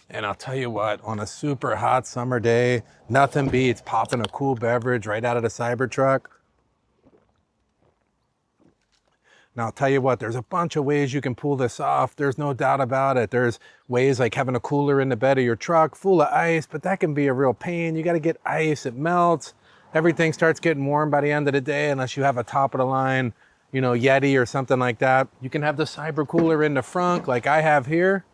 And I'll tell you what, on a super hot summer day, nothing beats popping a cool beverage right out of the Cybertruck. Now, I'll tell you what, there's a bunch of ways you can pull this off. There's no doubt about it. There's ways like having a cooler in the bed of your truck full of ice, but that can be a real pain. You got to get ice, it melts. Everything starts getting warm by the end of the day unless you have a top of the line, you know, Yeti or something like that. You can have the Cyber Cooler in the front like I have here.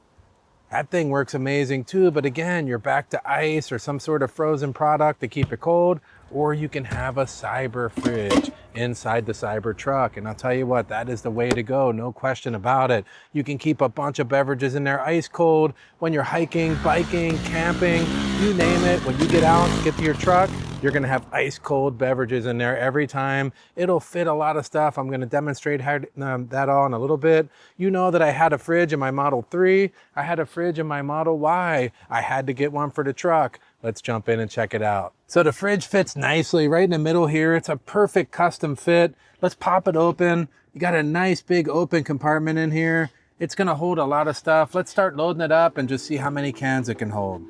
That thing works amazing too, but again, you're back to ice or some sort of frozen product to keep it cold, or you can have a Cyber fridge inside the Cybertruck. And I'll tell you what, that is the way to go, no question about it. You can keep a bunch of beverages in there ice cold when you're hiking, biking, camping, you name it. When you get out, get to your truck, you're gonna have ice cold beverages in there every time. It'll fit a lot of stuff. I'm gonna demonstrate how that all in a little bit. You know that I had a fridge in my Model 3. I had a fridge in my Model Y. I had to get one for the truck. Let's jump in and check it out. So the fridge fits nicely right in the middle here. It's a perfect custom fit. Let's pop it open. You got a nice big open compartment in here. It's gonna hold a lot of stuff. Let's start loading it up and just see how many cans it can hold.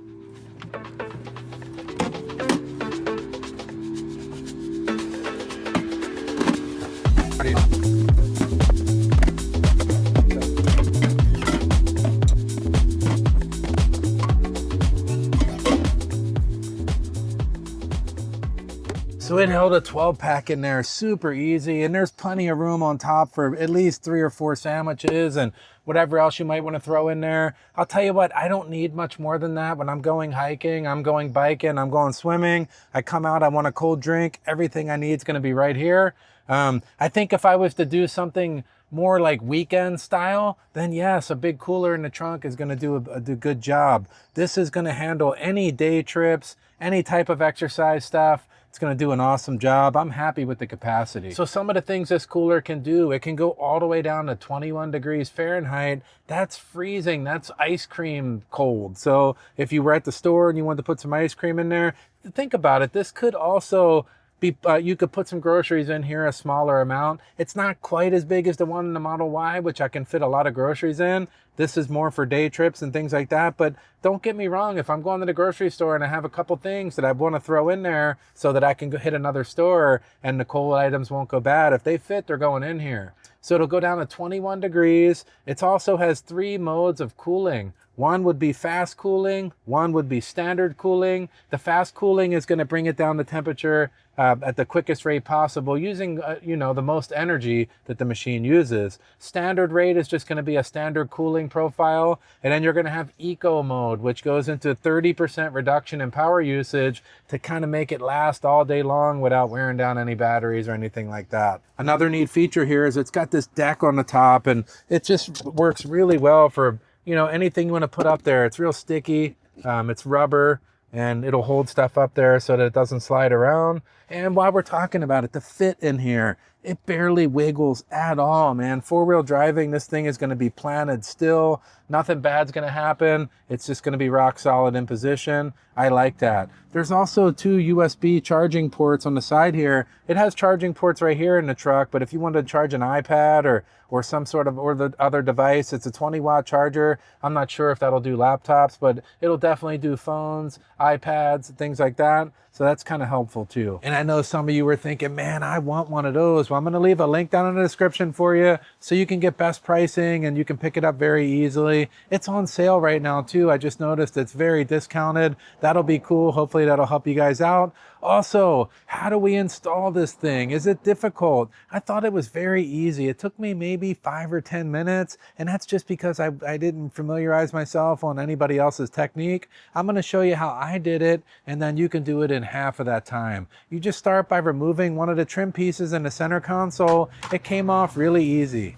So it held a 12 pack in there, super easy, and there's plenty of room on top for at least 3 or 4 sandwiches and whatever else you might want to throw in there. I'll tell you what, I don't need much more than that. When I'm going hiking, I'm going biking, I'm going swimming, I come out, I want a cold drink, everything I need is going to be right here. I think if I was to do something more like weekend style, then yes, a big cooler in the trunk is going to do a good job. This is going to handle any day trips, any type of exercise stuff. It's going to do an awesome job. I'm happy with the capacity. So some of the things this cooler can do, it can go all the way down to 21 degrees Fahrenheit. That's freezing. That's ice cream cold. So if you were at the store and you wanted to put some ice cream in there, think about it. This could also be, you could put some groceries in here, a smaller amount. It's not quite as big as the one in the Model Y, which I can fit a lot of groceries in. This is more for day trips and things like that. But don't get me wrong, if I'm going to the grocery store and I have a couple things that I want to throw in there so that I can go hit another store and the cold items won't go bad, if they fit, they're going in here. So it'll go down to 21 degrees. It also has 3 modes of cooling. One would be fast cooling, one would be standard cooling. The fast cooling is going to bring it down to temperature at the quickest rate possible using, the most energy that the machine uses. Standard rate is just going to be a standard cooling profile. And then you're going to have eco mode, which goes into 30% reduction in power usage to kind of make it last all day long without wearing down any batteries or anything like that. Another neat feature here is it's got this deck on the top, and it just works really well for anything you want to put up there. It's real sticky. It's rubber, and it'll hold stuff up there so that it doesn't slide around. And while we're talking about it, the fit in here, it barely wiggles at all, man. 4-wheel driving, this thing is going to be planted still. Nothing bad's going to happen. It's just going to be rock solid in position. I like that. There's also 2 USB charging ports on the side here. It has charging ports right here in the truck, but if you want to charge an iPad or some sort of, or the other device, it's a 20-watt charger. I'm not sure if that'll do laptops, but it'll definitely do phones, iPads, things like that. So that's kind of helpful too. And I know some of you were thinking, man, I want one of those. Well, I'm going to leave a link down in the description for you so you can get best pricing and you can pick it up very easily. It's on sale right now too. I just noticed it's very discounted. That'll be cool. Hopefully that'll help you guys out. Also, how do we install this thing? Is it difficult? I thought it was very easy. It took me maybe 5 or 10 minutes, and that's just because I didn't familiarize myself on anybody else's technique. I'm going to show you how I did it, and then you can do it in half of that time. You just start by removing one of the trim pieces in the center console. It came off really easy.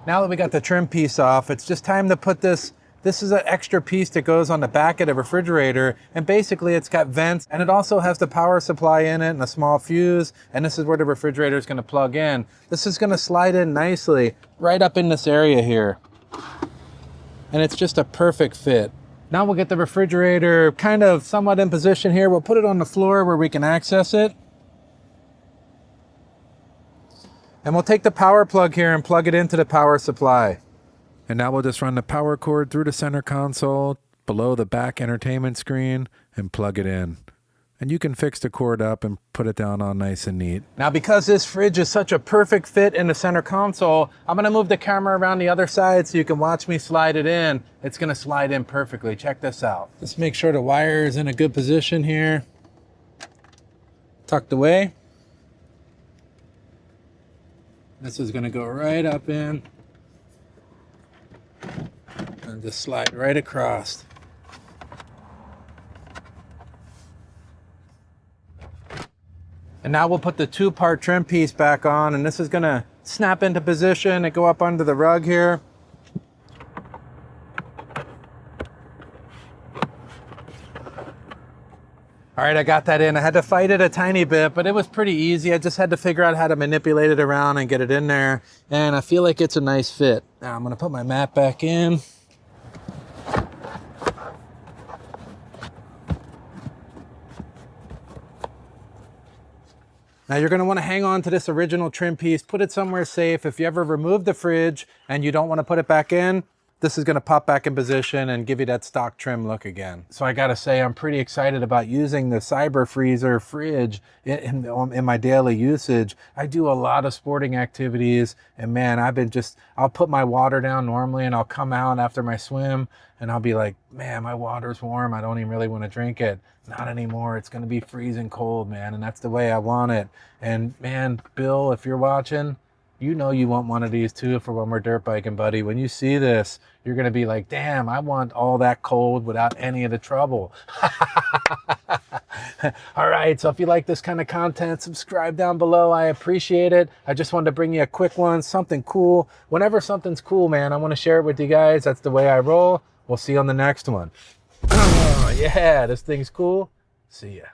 Now that we got the trim piece off, it's just time to put this is an extra piece that goes on the back of the refrigerator, and basically it's got vents, and it also has the power supply in it and a small fuse, and this is where the refrigerator is going to plug in. This is going to slide in nicely right up in this area here, and it's just a perfect fit. Now we'll get the refrigerator kind of somewhat in position here. We'll put it on the floor where we can access it. And we'll take the power plug here and plug it into the power supply. And now we'll just run the power cord through the center console, below the back entertainment screen, and plug it in. And you can fix the cord up and put it down all nice and neat. Now, because this fridge is such a perfect fit in the center console, I'm gonna move the camera around the other side so you can watch me slide it in. It's gonna slide in perfectly. Check this out. Just make sure the wire is in a good position here. Tucked away. This is gonna go right up in and just slide right across. And now we'll put the 2-part trim piece back on, and this is gonna snap into position and go up under the rug here. All right, I got that in. I had to fight it a tiny bit, but it was pretty easy. I just had to figure out how to manipulate it around and get it in there. And I feel like it's a nice fit. Now I'm gonna put my mat back in. Now you're gonna wanna hang on to this original trim piece, put it somewhere safe. If you ever remove the fridge and you don't wanna put it back in, this is gonna pop back in position and give you that stock trim look again. So I gotta say, I'm pretty excited about using the Cyber Freezer fridge in my daily usage. I do a lot of sporting activities, and man, I'll put my water down normally and I'll come out after my swim and I'll be like, man, my water's warm. I don't even really wanna drink it. Not anymore. It's gonna be freezing cold, man, and that's the way I want it. And man, Bill, if you're watching, you know you want one of these too for when we're dirt biking, buddy. When you see this, you're gonna be like, damn, I want all that cold without any of the trouble. All right, so if you like this kind of content, subscribe down below. I appreciate it. I just wanted to bring you a quick one, something cool. Whenever something's cool, man, I wanna share it with you guys. That's the way I roll. We'll see you on the next one. Oh, yeah, this thing's cool. See ya.